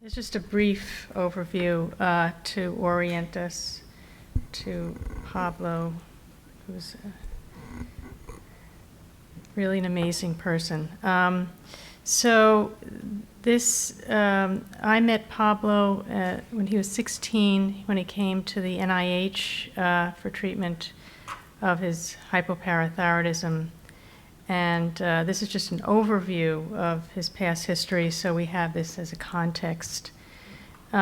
It's just a brief overview to orient us to Pablo, who's really an amazing person. I met Pablo when he was 16, when he came to the NIH for treatment of his hypoparathyroidism. And this is just an overview of his past history, so we have this as a context. We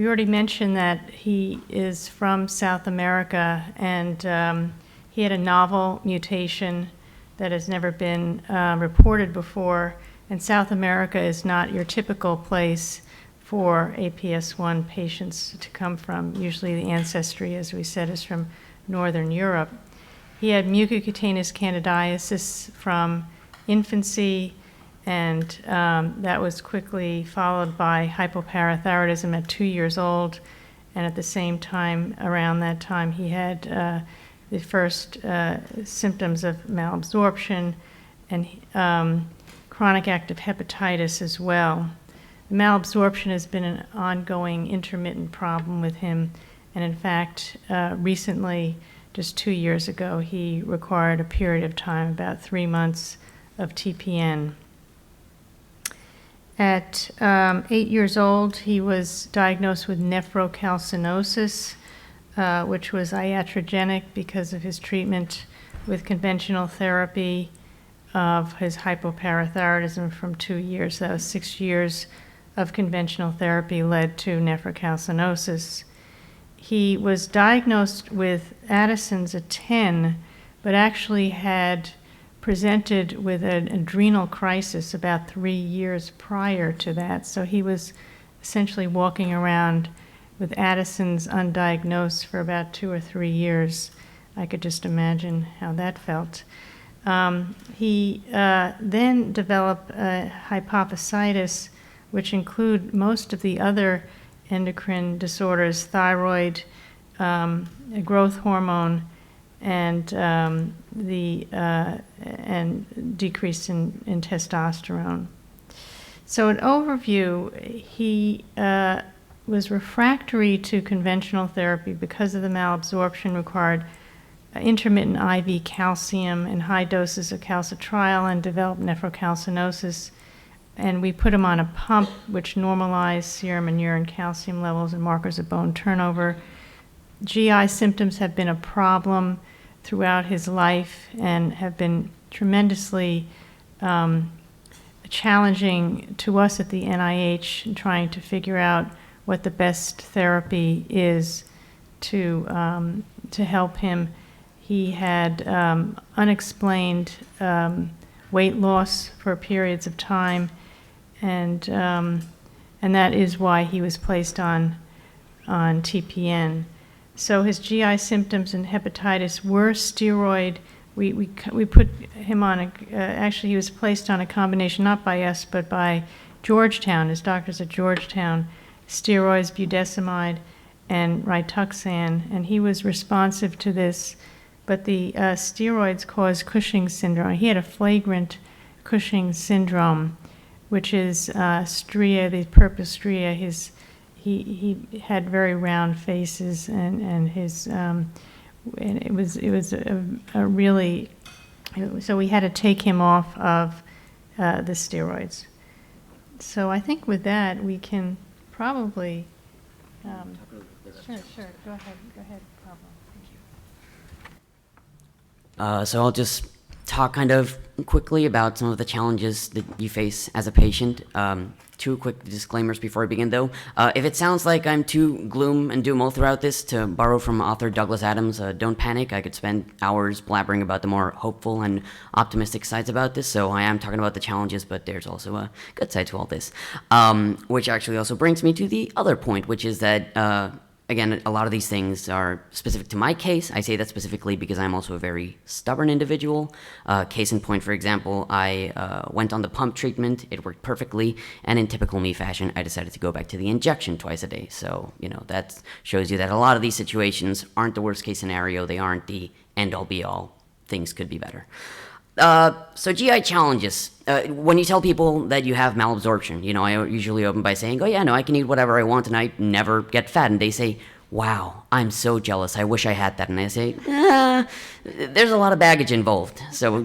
already mentioned that he is from South America, and he had a novel mutation that has never been reported before. And South America is not your typical place for APS1 patients to come from. Usually the ancestry, as we said, is from Northern Europe. He had mucocutaneous candidiasis from infancy, and that was quickly followed by hypoparathyroidism at 2 years old. And at the same time, around that time, he had the first symptoms of malabsorption and chronic active hepatitis as well. The malabsorption has been an ongoing intermittent problem with him, and in fact, recently, just 2 years ago, he required a period of time, about 3 months, of TPN. At 8 years old, he was diagnosed with nephrocalcinosis, which was iatrogenic because of his treatment with conventional therapy of his hypoparathyroidism from 2 years. That was 6 years of conventional therapy led to nephrocalcinosis. He was diagnosed with Addison's at 10, but actually had presented with an adrenal crisis about 3 years prior to that. So he was essentially walking around with Addison's undiagnosed for about 2 or 3 years. I could just imagine how that felt. He then developed hypophysitis, which include most of the other endocrine disorders, thyroid, growth hormone, and decrease in testosterone. So an overview, he was refractory to conventional therapy because of the malabsorption, required intermittent IV calcium and high doses of calcitriol, and developed nephrocalcinosis. And we put him on a pump which normalized serum and urine calcium levels and markers of bone turnover. GI symptoms have been a problem throughout his life and have been tremendously challenging to us at the NIH in trying to figure out what the best therapy is to help him. He had unexplained weight loss for periods of time, and that is why he was placed on TPN. So his GI symptoms and hepatitis were steroid. We put him on actually he was placed on a combination, not by us, but by Georgetown, his doctors at Georgetown, steroids, budesonide, and Rituxan, and he was responsive to this, but the steroids caused Cushing's syndrome. He had a flagrant Cushing's syndrome, which is stria, the purple stria. He had very round faces, and his and it was a really, so we had to take him off of the steroids. So I think with that we can probably sure go ahead Pablo. Thank you. So I'll just talk kind of quickly about some of the challenges that you face as a patient. 2 quick disclaimers before I begin, though. If it sounds like I'm too gloom and doom all throughout this, to borrow from author Douglas Adams, don't panic. I could spend hours blabbering about the more hopeful and optimistic sides about this, so I am talking about the challenges, but there's also a good side to all this. Which actually also brings me to the other point, which is that again, a lot of these things are specific to my case. I say that specifically because I'm also a very stubborn individual. Case in point, for example, I went on the pump treatment. It worked perfectly. And in typical me fashion, I decided to go back to the injection twice a day. So, that shows you that a lot of these situations aren't the worst case scenario. They aren't the end all be all. Things could be better. So GI challenges. When you tell people that you have malabsorption, I usually open by saying, "Oh yeah, no, I can eat whatever I want and I never get fat." And they say, "Wow, I'm so jealous. I wish I had that." And I say, there's a lot of baggage involved. So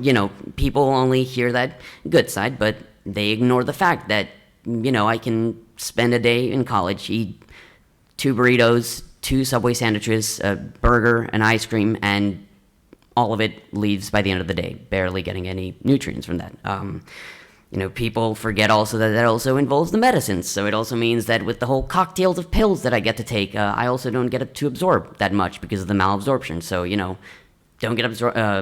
people only hear that good side, but they ignore the fact that I can spend a day in college, eat 2 burritos, 2 Subway sandwiches, a burger, an ice cream, and all of it leaves by the end of the day, barely getting any nutrients from that. People forget also that also involves the medicines. So it also means that with the whole cocktails of pills that I get to take, I also don't get to absorb that much because of the malabsorption. So, don't get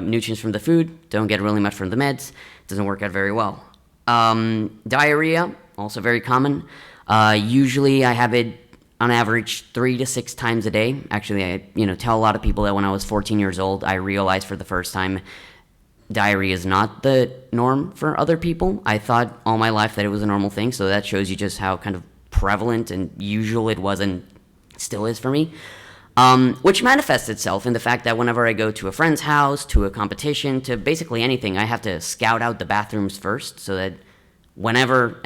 nutrients from the food, don't get really much from the meds. It doesn't work out very well. Diarrhea, also very common. Usually I have it on average 3 to 6 times a day. Actually, I tell a lot of people that when I was 14 years old, I realized for the first time diarrhea is not the norm for other people. I thought all my life that it was a normal thing, so that shows you just how kind of prevalent and usual it was and still is for me. Which manifests itself in the fact that whenever I go to a friend's house, to a competition, to basically anything, I have to scout out the bathrooms first so that whenever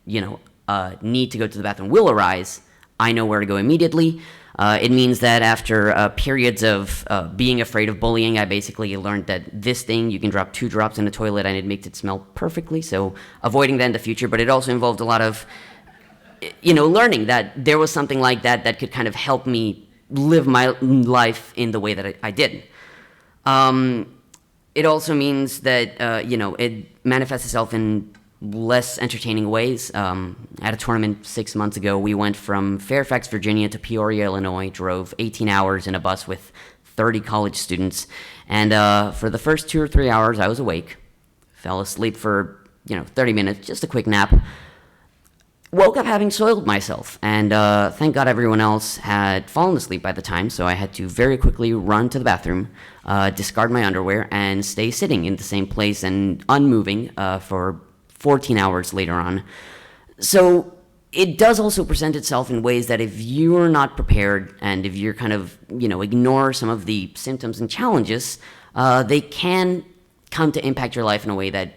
need to go to the bathroom will arise, I know where to go immediately. It means that after periods of being afraid of bullying, I basically learned that this thing, you can drop 2 drops in a toilet and it makes it smell perfectly, so avoiding that in the future. But it also involved a lot of, learning that there was something like that that could kind of help me live my life in the way that I did. It also means that, it manifests itself in less entertaining ways. At a tournament 6 months ago, we went from Fairfax, Virginia to Peoria, Illinois, drove 18 hours in a bus with 30 college students, and for the first 2 or 3 hours, I was awake, fell asleep for, 30 minutes, just a quick nap, woke up having soiled myself, and thank God everyone else had fallen asleep by the time, so I had to very quickly run to the bathroom, discard my underwear, and stay sitting in the same place and unmoving for 14 hours later on. So it does also present itself in ways that if you're not prepared and if you're kind of, ignore some of the symptoms and challenges, they can come to impact your life in a way that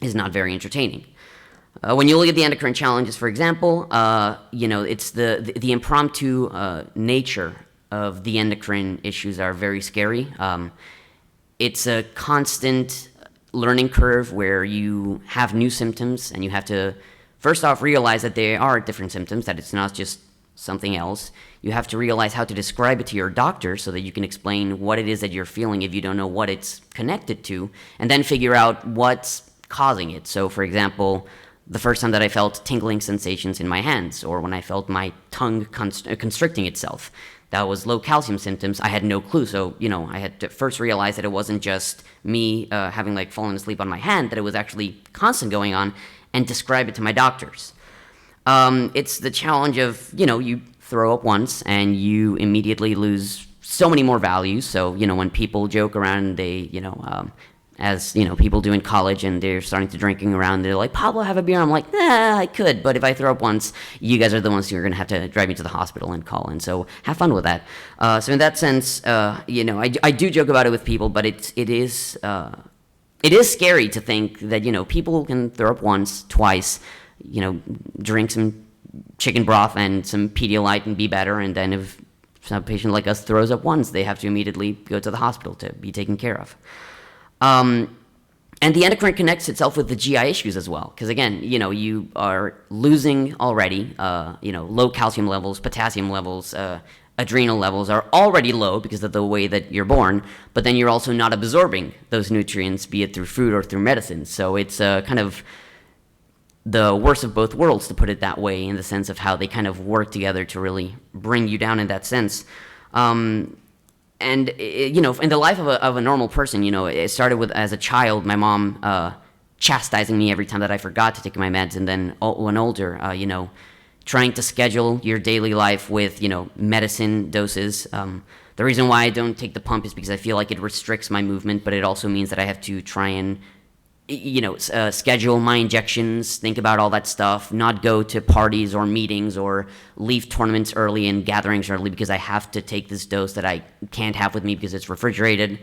is not very entertaining. When you look at the endocrine challenges, for example, it's the impromptu nature of the endocrine issues are very scary. It's a constant learning curve where you have new symptoms and you have to first off realize that they are different symptoms, that it's not just something else. You have to realize how to describe it to your doctor so that you can explain what it is that you're feeling if you don't know what it's connected to, and then figure out what's causing it. So for example, the first time that I felt tingling sensations in my hands, or when I felt my tongue constricting itself, that was low calcium symptoms. I had no clue. So, I had to first realize that it wasn't just me having fallen asleep on my hand, that it was actually constant going on, and describe it to my doctors. It's the challenge of, you throw up once and you immediately lose so many more values. So, when people joke around, they, as people do in college and they're starting to drinking around, they're like, "Pablo, have a beer?" I'm like, I could, but if I throw up once, you guys are the ones who are going to have to drive me to the hospital and call in, so have fun with that. So in that sense, I do joke about it with people, but it is scary to think that, people can throw up once, twice, drink some chicken broth and some Pedialyte and be better, and then if a patient like us throws up once, they have to immediately go to the hospital to be taken care of. And the endocrine connects itself with the GI issues as well. Because again, you are losing already, low calcium levels, potassium levels, adrenal levels are already low because of the way that you're born, but then you're also not absorbing those nutrients, be it through food or through medicine. So it's kind of the worst of both worlds, to put it that way, in the sense of how they kind of work together to really bring you down in that sense. And, in the life of a normal person, it started with, as a child, my mom chastising me every time that I forgot to take my meds. And then when older, trying to schedule your daily life with, medicine doses. The reason why I don't take the pump is because I feel like it restricts my movement, but it also means that I have to try and schedule my injections, think about all that stuff, not go to parties or meetings or leave tournaments early and gatherings early because I have to take this dose that I can't have with me because it's refrigerated.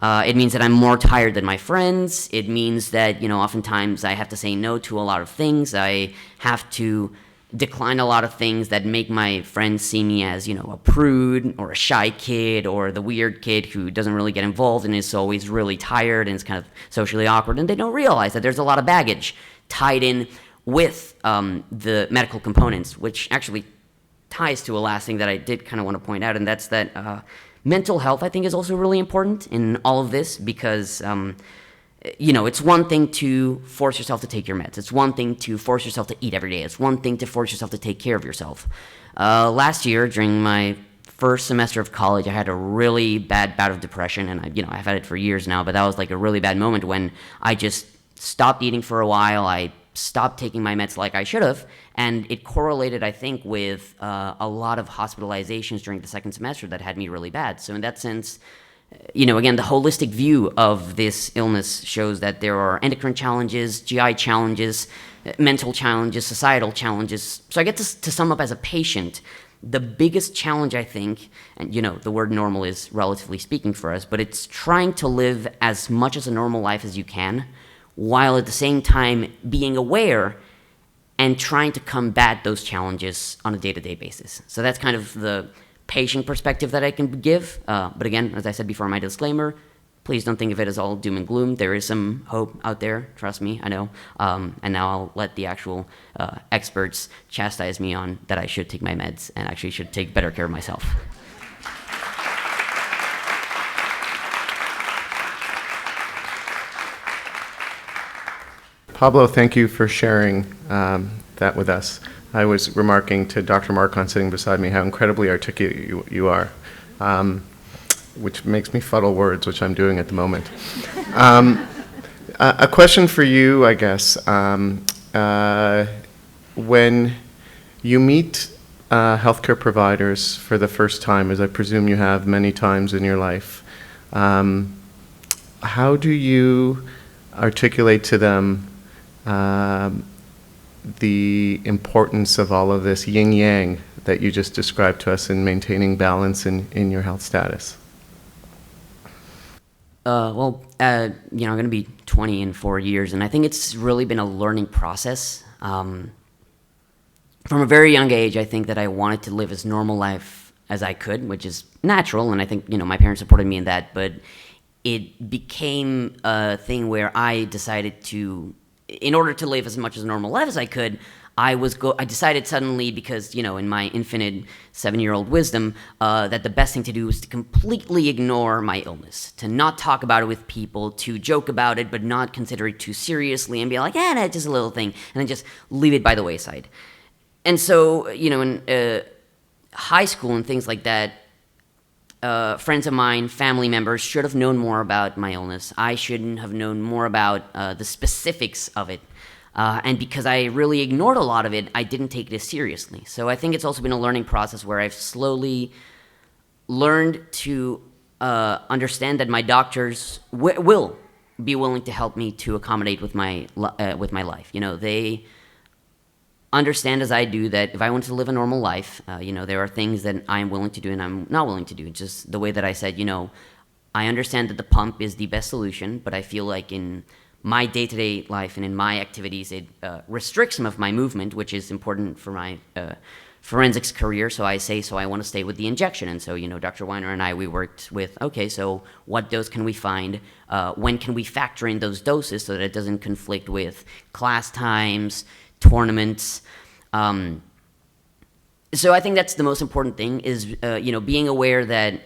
It means that I'm more tired than my friends. It means that, oftentimes I have to say no to a lot of things. I have to decline a lot of things that make my friends see me as, a prude or a shy kid or the weird kid who doesn't really get involved and is always really tired and is kind of socially awkward. And they don't realize that there's a lot of baggage tied in with the medical components, which actually ties to a last thing that I did kind of want to point out, and that's that mental health, I think, is also really important in all of this because it's one thing to force yourself to take your meds. It's one thing to force yourself to eat every day. It's one thing to force yourself to take care of yourself. Last year, during my first semester of college, I had a really bad bout of depression, and I've had it for years now, but that was like a really bad moment when I just stopped eating for a while. I stopped taking my meds like I should have, and it correlated, I think, with a lot of hospitalizations during the second semester that had me really bad. So in that sense, again, the holistic view of this illness shows that there are endocrine challenges, GI challenges, mental challenges, societal challenges. So I get to sum up as a patient, the biggest challenge, I think, and the word normal is relatively speaking for us, but it's trying to live as much as a normal life as you can, while at the same time being aware and trying to combat those challenges on a day-to-day basis. So that's kind of the patient perspective that I can give. But again, as I said before, my disclaimer, please don't think of it as all doom and gloom. There is some hope out there, trust me, I know. And now I'll let the actual experts chastise me on that I should take my meds and actually should take better care of myself. Pablo, thank you for sharing that with us. I was remarking to Dr. Marcon sitting beside me how incredibly articulate you are, which makes me fuddle words, which I'm doing at the moment. A question for you, I guess. When you meet healthcare providers for the first time, as I presume you have many times in your life, how do you articulate to them the importance of all of this yin-yang that you just described to us in maintaining balance in your health status? I'm going to be 20 in 4 years, and I think it's really been a learning process. From a very young age, I think that I wanted to live as normal life as I could, which is natural, and I think, my parents supported me in that, but it became a thing where I decided to, in order to live as much as a normal life as I could, I decided suddenly, because, in my infinite 7-year-old wisdom, that the best thing to do was to completely ignore my illness, to not talk about it with people, to joke about it, but not consider it too seriously and be like, no, it's just a little thing, and then just leave it by the wayside. And so, in high school and things like that, friends of mine, family members should have known more about my illness. I shouldn't have known more about the specifics of it. And because I really ignored a lot of it, I didn't take it as seriously. So I think it's also been a learning process where I've slowly learned to understand that my doctors will be willing to help me to accommodate with my life. They understand, as I do, that if I want to live a normal life, there are things that I'm willing to do and I'm not willing to do. Just the way that I said, I understand that the pump is the best solution, but I feel like in my day-to-day life and in my activities, it restricts some of my movement, which is important for my forensics career. So I want to stay with the injection. And so, Dr. Weiner and I, we worked with, okay, so what dose can we find? When can we factor in those doses so that it doesn't conflict with class times, tournaments? So I think that's the most important thing is, being aware that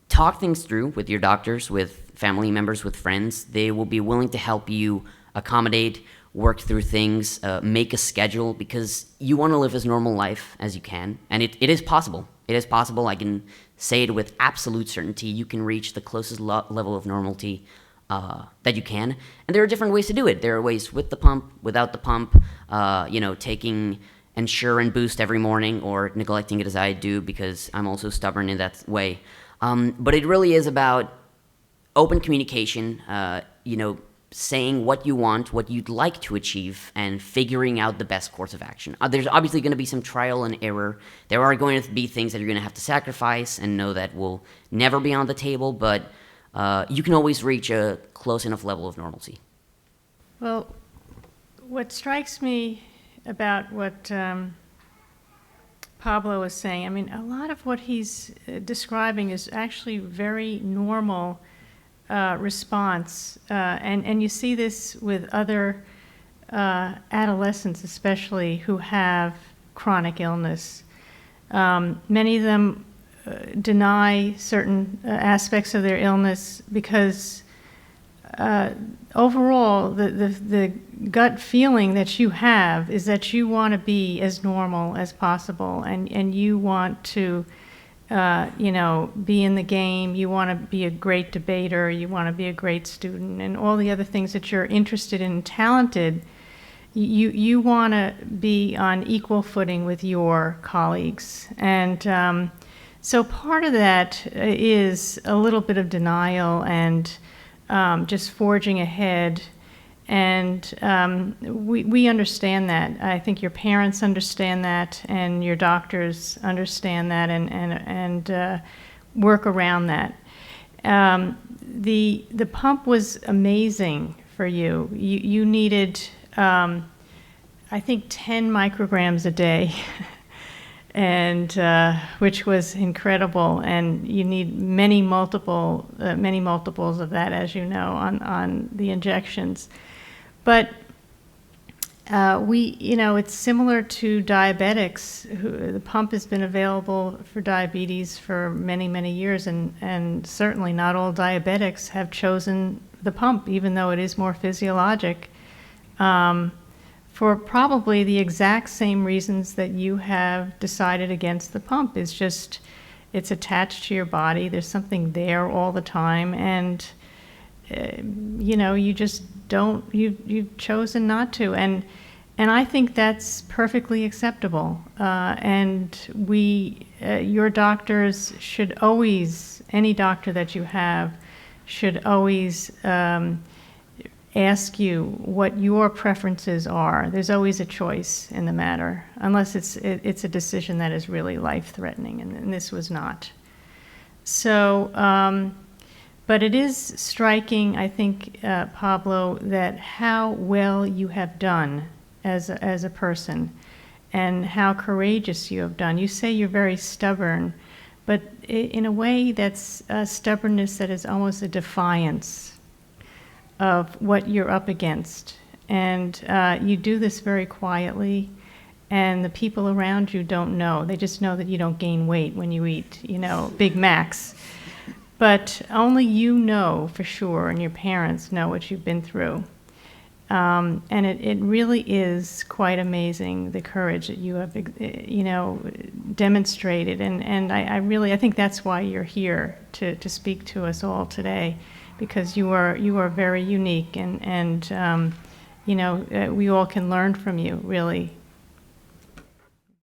talk things through with your doctors, with family members, with friends. They will be willing to help you accommodate, work through things, make a schedule, because you want to live as normal life as you can. And it is possible. It is possible. I can say it with absolute certainty. You can reach the closest level of normality that you can. And there are different ways to do it. There are ways with the pump, without the pump, taking Ensure and Boost every morning, or neglecting it as I do because I'm also stubborn in that way. But it really is about open communication, saying what you want, what you'd like to achieve, and figuring out the best course of action. There's obviously going to be some trial and error. There are going to be things that you're going to have to sacrifice and know that will never be on the table, but you can always reach a close enough level of normalcy. Well, what strikes me about what Pablo was saying, I mean, a lot of what he's describing is actually very normal response. And you see this with other adolescents, especially, who have chronic illness. Many of them deny certain aspects of their illness because overall, the gut feeling that you have is that you want to be as normal as possible, and you want to, be in the game. You want to be a great debater. You want to be a great student, and all the other things that you're interested in and talented. You want to be on equal footing with your colleagues, and so part of that is a little bit of denial and just forging ahead. And we understand that. I think your parents understand that, and your doctors understand that, and work around that. The pump was amazing for you. You needed, I think, 10 micrograms a day, and which was incredible. And you need many multiples of that, as you know, on the injections. But it's similar to diabetics. The pump has been available for diabetes for many, many years, and certainly not all diabetics have chosen the pump, even though it is more physiologic, for probably the exact same reasons that you have decided against the pump. It's just, it's attached to your body. There's something there all the time, and you just don't, you've chosen not to, and I think that's perfectly acceptable. And your doctors should always, any doctor that you have, should always ask you what your preferences are. There's always a choice in the matter, unless it's a decision that is really life-threatening, and this was not. So. But it is striking, I think, Pablo, that how well you have done as a person, and how courageous you have done. You say you're very stubborn, but in a way that's a stubbornness that is almost a defiance of what you're up against. And you do this very quietly, and the people around you don't know. They just know that you don't gain weight when you eat, Big Macs. But only you know for sure, and your parents know what you've been through. And it really is quite amazing, the courage that you have, demonstrated. And I think that's why you're here, to speak to us all today, because you are very unique, and we all can learn from you, really.